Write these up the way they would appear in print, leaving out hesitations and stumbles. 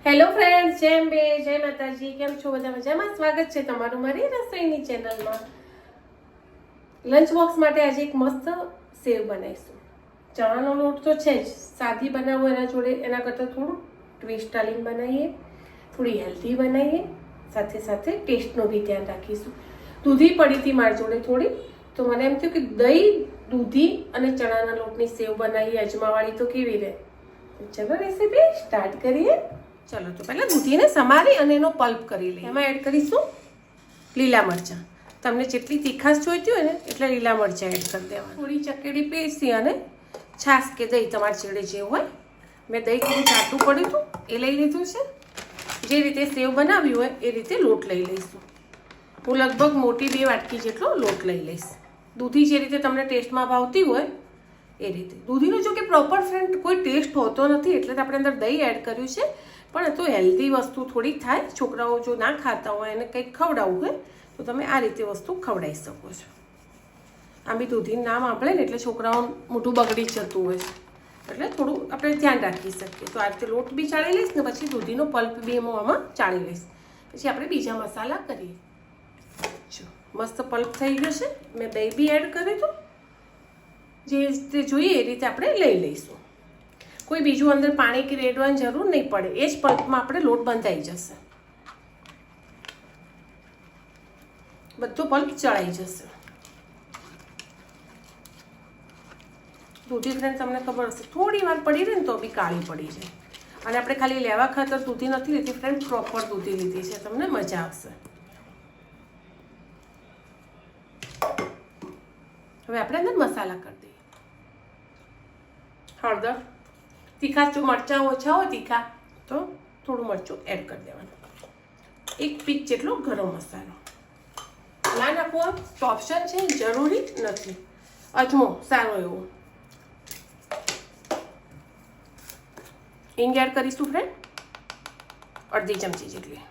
Hello friends, જેમ બે જય માતાજી. કેમ છો બધા? મજામાં? સ્વાગત છે તમારું મારી રસોઈની ચેનલમાં. લંચ બોક્સ માટે આજે એક મસ્ત સેવ બનાવીશું. ચણાનો લોટ તો છે જ, સાદી બનાવો એના જોડે એના કરતાં થોડું ટ્વિસ્ટ આલીને બનાવીએ, થોડી હેલ્ધી બનાવીએ, સાથે સાથે ટેસ્ટનું બી ધ્યાન રાખીશું. દૂધી પડી હતી મારી જોડે થોડી, તો મને એમ થયું કે દહીં, દૂધી અને ચણાના લોટની સેવ બનાવીએ અજમાવાળી, તો કેવી રહે. ચલો રેસીપી સ્ટાર્ટ કરીએ. ચલો તો પહેલાં દૂધીને સમારી અને એનો પલ્પ કરી લઈએ. એમાં એડ કરીશું લીલા મરચાં. તમને જેટલી તીખાશ જોઈતી હોય ને એટલે લીલા મરચાં એડ કરી દેવાના. થોડી ચકેડી પીસી અને છાશ કે દહીં તમારી જોડે જે હોય. મેં દહીં થોડું ચાટું પડ્યું હતું એ લઈ લીધું છે. જે રીતે સેવ બનાવી હોય એ રીતે લોટ લઈ લઈશું. હું લગભગ મોટી 2 વાટકી જેટલો લોટ લઈ લઈશ. દૂધી જે રીતે તમને ટેસ્ટમાં ભાવતી હોય એ રીતે. દૂધીનો જો કે પ્રોપર ફ્રેન્ડ કોઈ ટેસ્ટ હોતો નથી, એટલે આપણે અંદર દહીં એડ કર્યું છે. પણ તો હેલ્ધી વસ્તુ થોડીક થાય. છોકરાઓ જો ના ખાતા હોય એને કંઈક ખવડાવવું હોય તો તમે આ રીતે વસ્તુ ખવડાવી શકો છો. આમ બી દૂધીનું નામ આપણે ને એટલે છોકરાઓ મોઢું બગડી જતું હોય છે, એટલે થોડું આપણે ધ્યાન રાખી શકીએ. તો આ રીતે લોટ બી ચાળી લઈશ ને પછી દૂધીનો પલ્પ બી હું આમાં ચાળી લઈશ. પછી આપણે બીજા મસાલા કરીએ. જો મસ્ત પલ્પ થઈ ગયો છે. મેં દહીં બી એડ કર્યું હતું. જે રીતે જોઈએ એ રીતે આપણે લઈ લઈશું. કોઈ બીજું અંદર પાણી કે રેડવાની જરૂર નહીં પડે. એ જ પલ્પમાં આપણે લોટ બંધાઈ જશે. બધો પલ્પ ચડાઈ જશે. દૂધી ફ્રેન્ડ તમને ખબર હશે થોડી વાર પડી રહે ને તો બી કાળી પડી જાય. અને આપણે ખાલી લેવા ખાતર દૂધી નથી લીધી ફ્રેન્ડ, પ્રોપર દૂધી લીધી છે. તમને મજા આવશે. હવે આપણે અંદર મસાલા કરી દઈએ. હળદર, તીખા જો મરચાં ઓછા હોય તીખા તો થોડું મરચું એડ કરી દેવાનું. 1 પીસ જેટલો ગરમ મસાલો. ના નાખવો તો ઓપ્શન છે, જરૂરી નથી. અજમો સારો એવો. હિંગ એડ કરીશું ફ્રેન્ડ, 1/2 ચમચી જેટલી.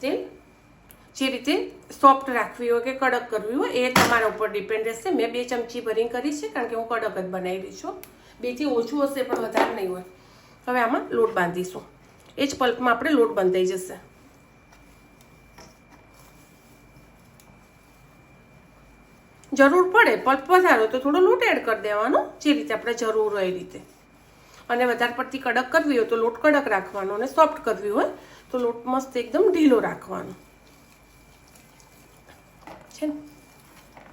તેલ જે રીતે સોફ્ટ રાખવી હોય કે કડક કરવી હોય એ તમારા ઉપર ડિપેન્ડ રહેશે. મેં 2 ચમચી ભરીને કરી છે કારણ કે હું કડક જ બનાવી રહી છું. 2 થી ઓછું હશે પણ વધારે નહીં હોય. હવે આમાં લોટ બાંધીશું. એ જ પલ્પમાં આપણે લોટ બંધાઈ જશે. જરૂર પડે પલ્પ વધારો તો થોડો લોટ એડ કરી દેવાનો, જે રીતે આપણે જરૂર હોય એ રીતે. અને વધારે પડતી કડક કરવી હોય તો લોટ કડક રાખવાનો, અને સોફ્ટ કરવી હોય તો લોટ મસ્ત એકદમ ઢીલો રાખવાનો છે ને.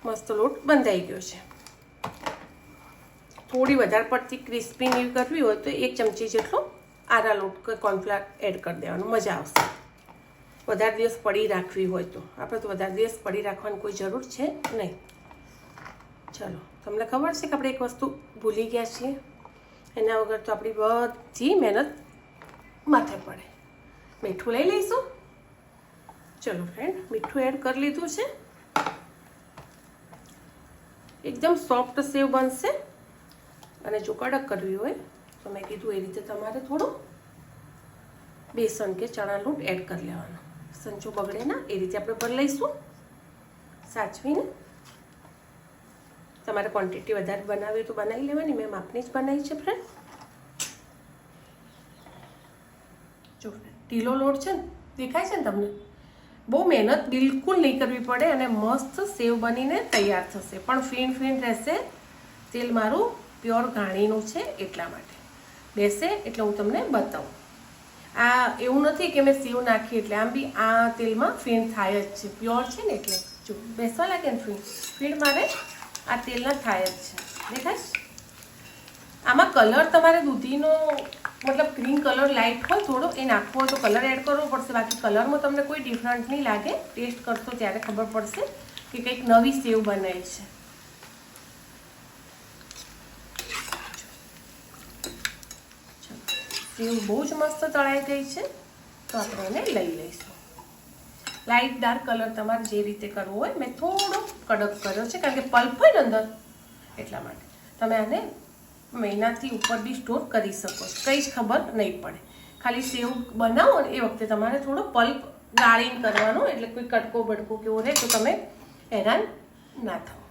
મસ્ત લોટ બંધાઈ ગયો છે. થોડી વધારે પડતી ક્રિસ્પી કરવી હોય તો 1 ચમચી જેટલો આરા લોટ કોર્નફ્લાવર એડ કરી દેવાનો, મજા આવશે. વધારે દિવસ પડી રાખવી હોય તો. આપણે તો વધારે દિવસ પડી રાખવાની કોઈ જરૂર છે નહીં. ચલો, તમને ખબર છે કે આપણે એક વસ્તુ ભૂલી ગયા છીએ. એના વગર તો આપણી બધી મહેનત માથે પડે. મીઠું લઈ લઈશું. ચલો ફ્રેન્ડ, મીઠું એડ કરી લીધું છે. એકદમ સોફ્ટ સેવ બનશે. અને જો કડક કરવી હોય તો મેં કીધું એ રીતે તમારે થોડું બેસન કે ચણા લોટ એડ કરી લેવાનો. સંચો બગડે ના એ રીતે આપણે ભરી લઈશું સાચવીને. તમારે ક્વોન્ટિટી વધારે બનાવી તો બનાવી લેવાની. મેં માપની જ બનાવી છે ફ્રેન્ડ. જો ઢીલો લોટ છે ને, દેખાય છે ને તમને? બહુ મહેનત બિલકુલ નહીં કરવી પડે અને મસ્ત સેવ બનીને તૈયાર થશે. પણ ફીણ ફીણ રહેશે. તેલ મારું પ્યોર ઘાણીનું છે એટલા માટે બેસે, એટલે હું તમને બતાવું. આ એવું નથી કે મેં સેવ નાખી એટલે, આમ બી આ તેલમાં ફીણ થાય જ છે. પ્યોર છે ને એટલે જો બેસવા લાગે ને ફીણ મારે આ તેલના થાય જ છે. દેખાય? આમાં કલર તમારે દૂધીનો મતલબ ગ્રીન કલર લાઇટ હોય થોડો એ નાખવો હોય તો કલર એડ કરવો પડશે. બાકી કલરમાં તમને કોઈ ડિફરન્ટ નહીં લાગે. ટેસ્ટ કરશો ત્યારે ખબર પડશે કે કંઈક નવી સેવ બનાવી છે. સેવ બહુ જ મસ્ત તળાઈ ગઈ છે. તો આપણે એને લઈ લઈશું. લાઇટ ડાર્ક કલર તમારે જે રીતે કરવો હોય. મેં થોડો કડક કર્યો છે કારણ કે પલ્પ હોય ને અંદર એટલા માટે. તમે આને મહિનાથી ઉપર બી સ્ટોર કરી શકો છો, કંઈ જ ખબર નહીં પડે. ખાલી સેવ બનાવો ને એ વખતે તમારે થોડો પલ્પ ગાળીને કરવાનો, એટલે કોઈ કટકો બટકો કેવો રહે તો તમે હેરાન ના થાઓ.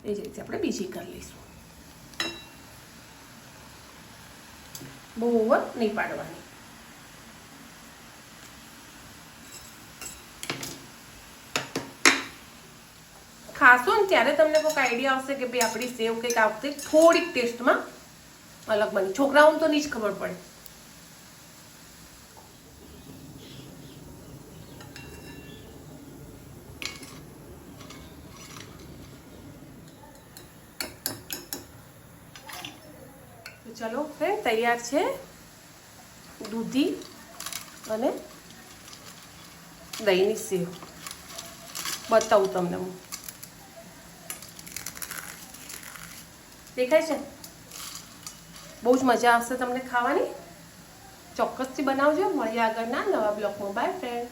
એ જ રીતે આપણે બીજી કરી લઈશું. બહુ ઓવર નહીં પાડવાની. ખાશો ને ત્યારે તમને કોઈક આઈડિયા આવશે કે ભાઈ આપણી સેવ કંઈક આ વખતે થોડીક ટેસ્ટમાં અલગ બની. છોકરાઓને તો નહીં જ ખબર પડે. તો ચલો ફ્રેન્ડ, તૈયાર છે દૂધી અને દહીંની સેવ. બતાવું તમને હું. દેખાય છે? બહુ જ મજા આવશે તમને ખાવાની. ચોક્કસથી બનાવજો. મળીએ આગળના નવા બ્લોગમાં. By friend.